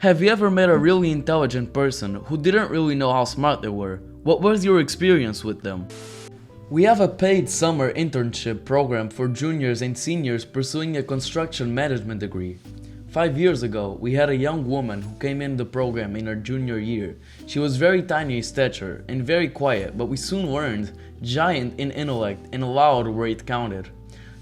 Have you ever met a really intelligent person who didn't really know how smart they were? What was your experience with them? We have a paid summer internship program for juniors and seniors pursuing a construction management degree. 5 years ago, we had a young woman who came in the program in her junior year. She was very tiny in stature and very quiet, but we soon learned giant in intellect and loud where it counted.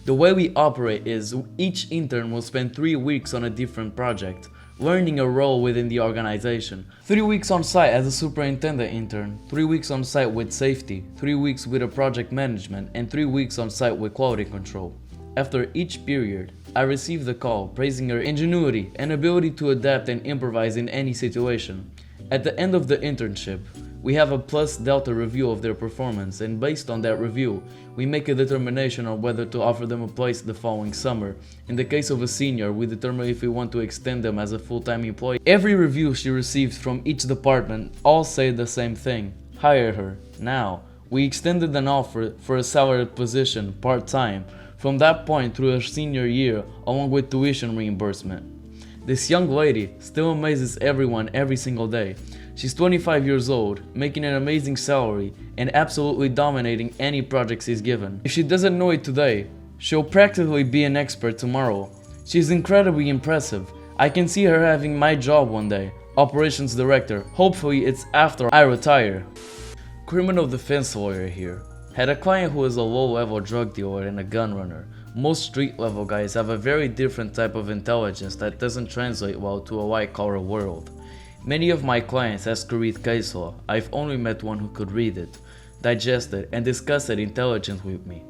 The way we operate is each intern will spend 3 weeks on a different project, learning a role within the organization. 3 weeks on site as a superintendent intern, 3 weeks on site with safety, 3 weeks with a project management, and 3 weeks on site with quality control. After each period, I received a call praising her ingenuity and ability to adapt and improvise in any situation. At the end of the internship, we have a plus delta review of their performance, and based on that review, we make a determination on whether to offer them a place the following summer. In the case of a senior, we determine if we want to extend them as a full-time employee. Every review she received from each department all say the same thing: hire her now. We extended an offer for a salaried position part-time from that point through her senior year, along with tuition reimbursement. This young lady still amazes everyone every single day. She's 25 years old, making an amazing salary, and absolutely dominating any project she's given. If she doesn't know it today, she'll practically be an expert tomorrow. She's incredibly impressive. I can see her having my job one day, operations director. Hopefully it's after I retire. Criminal defense lawyer here. Had a client who was a low-level drug dealer and a gun runner. Most street-level guys have a very different type of intelligence that doesn't translate well to a white-collar world. Many of my clients ask to read case law. I've only met one who could read it, digest it, and discuss it intelligently with me.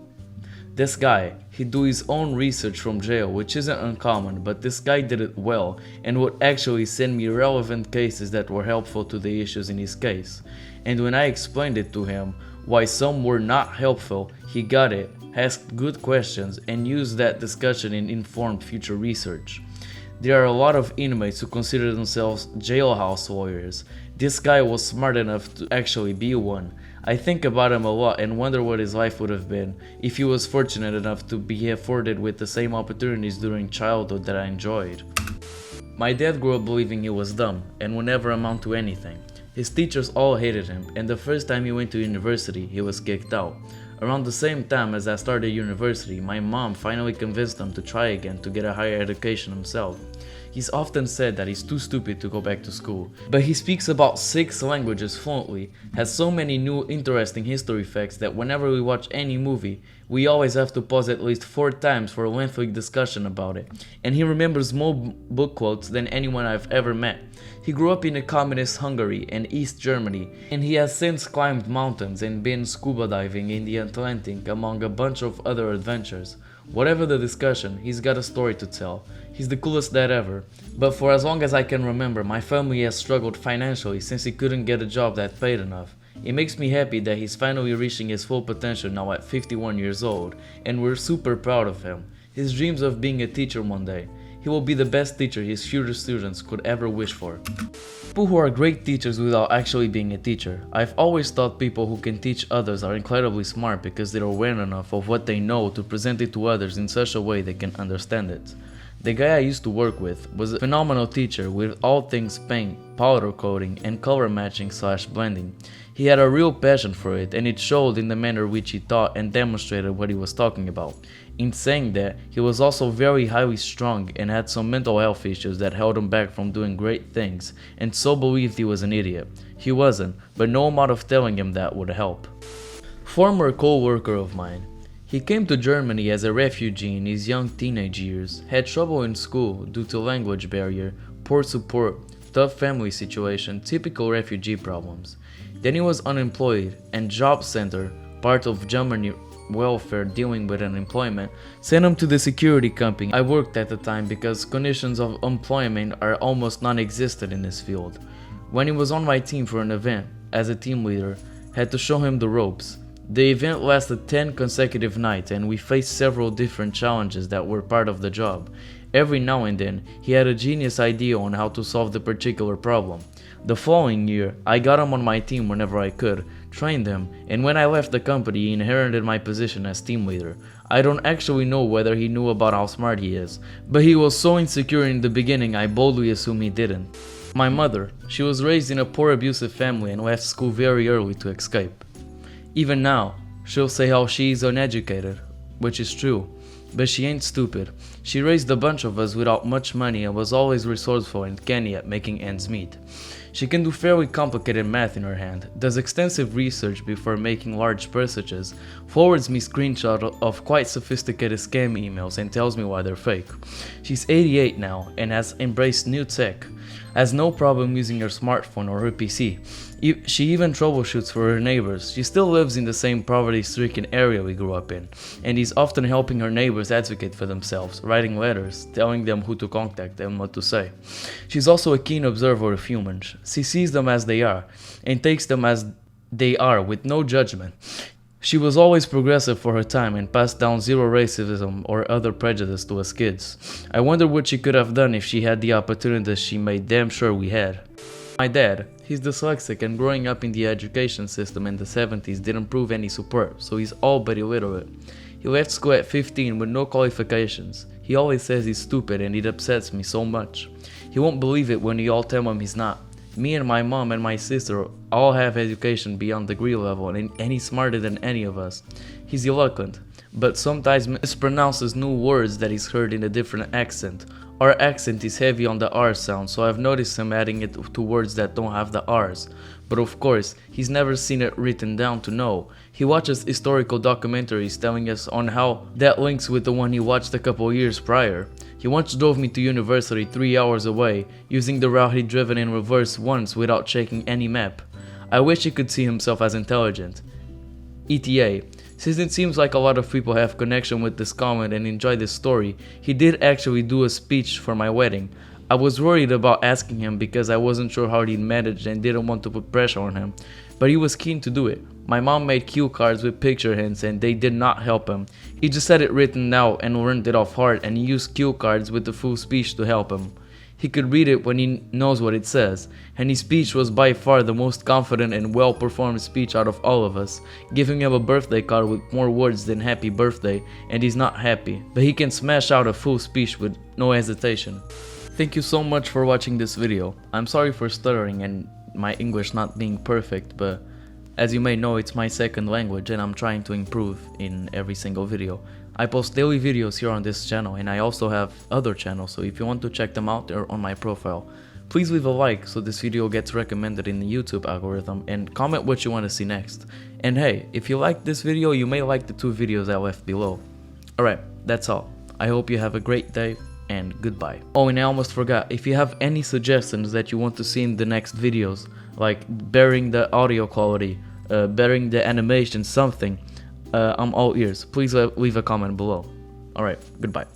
This guy, he do his own research from jail, which isn't uncommon, but this guy did it well and would actually send me relevant cases that were helpful to the issues in his case. And when I explained it to him, why some were not helpful, he got it, asked good questions, and used that discussion in informed future research. There are a lot of inmates who consider themselves jailhouse lawyers. This guy was smart enough to actually be one. I think about him a lot and wonder what his life would have been if he was fortunate enough to be afforded with the same opportunities during childhood that I enjoyed. My dad grew up believing he was dumb and would never amount to anything. His teachers all hated him, and the first time he went to university, he was kicked out. Around the same time as I started university, my mom finally convinced him to try again to get a higher education himself. He's often said that he's too stupid to go back to school, but he speaks about 6 languages fluently, has so many new interesting history facts that whenever we watch any movie, we always have to pause at least 4 times for a lengthy discussion about it, and he remembers more book quotes than anyone I've ever met. He grew up in a communist Hungary and East Germany, and he has since climbed mountains and been scuba diving in the Atlantic among a bunch of other adventures. Whatever the discussion, he's got a story to tell. He's the coolest dad ever. But for as long as I can remember, my family has struggled financially since he couldn't get a job that paid enough. It makes me happy that he's finally reaching his full potential now at 51 years old, and we're super proud of him. His dreams of being a teacher one day. He will be the best teacher his future students could ever wish for. People who are great teachers without actually being a teacher. I've always thought people who can teach others are incredibly smart because they're aware enough of what they know to present it to others in such a way they can understand it. The guy I used to work with was a phenomenal teacher with all things paint, powder coating, and color matching/blending. He had a real passion for it, and it showed in the manner which he taught and demonstrated what he was talking about. In saying that, he was also very highly strung and had some mental health issues that held him back from doing great things, and so believed he was an idiot. He wasn't, but no amount of telling him that would help. Former co-worker of mine. He came to Germany as a refugee in his young teenage years, had trouble in school due to language barrier, poor support, tough family situation, typical refugee problems. Then he was unemployed, and Job Center, part of Germany welfare dealing with unemployment, sent him to the security company I worked at the time because conditions of employment are almost non-existent in this field. When he was on my team for an event, as a team leader, had to show him the ropes. The event lasted 10 consecutive nights and we faced several different challenges that were part of the job. Every now and then, he had a genius idea on how to solve the particular problem. The following year, I got him on my team whenever I could, trained him, and when I left the company, he inherited my position as team leader. I don't actually know whether he knew about how smart he is, but he was so insecure in the beginning I boldly assume he didn't. My mother, she was raised in a poor abusive family and left school very early to escape. Even now, she'll say how she is uneducated, which is true, but she ain't stupid. She raised a bunch of us without much money and was always resourceful and canny at making ends meet. She can do fairly complicated math in her hand, does extensive research before making large purchases, forwards me screenshots of quite sophisticated scam emails and tells me why they're fake. She's 88 now and has embraced new tech, has no problem using her smartphone or her PC. She even troubleshoots for her neighbors. She still lives in the same poverty-stricken area we grew up in, and is often helping her neighbors advocate for themselves, writing letters, telling them who to contact and what to say. She's also a keen observer of humans. She sees them as they are, and takes them as they are with no judgment. She was always progressive for her time and passed down zero racism or other prejudice to us kids. I wonder what she could have done if she had the opportunities she made damn sure we had. My dad, he's dyslexic and growing up in the education system in the 70s didn't prove any support, so he's all but illiterate. He left school at 15 with no qualifications. He always says he's stupid and it upsets me so much. He won't believe it when you all tell him he's not. Me and my mom and my sister all have education beyond degree level and he's smarter than any of us. He's eloquent, but sometimes mispronounces new words that he's heard in a different accent. Our accent is heavy on the R sound, so I've noticed him adding it to words that don't have the R's. But of course, he's never seen it written down to know. He watches historical documentaries telling us on how that links with the one he watched a couple years prior. He once drove me to university 3 hours away, using the route he'd driven in reverse once without checking any map. I wish he could see himself as intelligent. ETA. Since it seems like a lot of people have connection with this comment and enjoy this story, he did actually do a speech for my wedding. I was worried about asking him because I wasn't sure how he'd manage and didn't want to put pressure on him, but he was keen to do it. My mom made cue cards with picture hints and they did not help him. He just had it written out and learned it off heart and used cue cards with the full speech to help him. He could read it when he knows what it says, and his speech was by far the most confident and well-performed speech out of all of us, giving him a birthday card with more words than happy birthday, and he's not happy, but he can smash out a full speech with no hesitation. Thank you so much for watching this video. I'm sorry for stuttering and my English not being perfect, but as you may know, it's my second language and I'm trying to improve in every single video. I post daily videos here on this channel and I also have other channels, so if you want to check them out, they're on my profile. Please leave a like so this video gets recommended in the YouTube algorithm and comment what you want to see next. And hey, if you liked this video, you may like the 2 videos I left below. Alright, that's all. I hope you have a great day and goodbye. Oh, and I almost forgot, if you have any suggestions that you want to see in the next videos, like bettering the audio quality, bettering the animation, something, I'm all ears. Please leave a comment below. Alright, goodbye.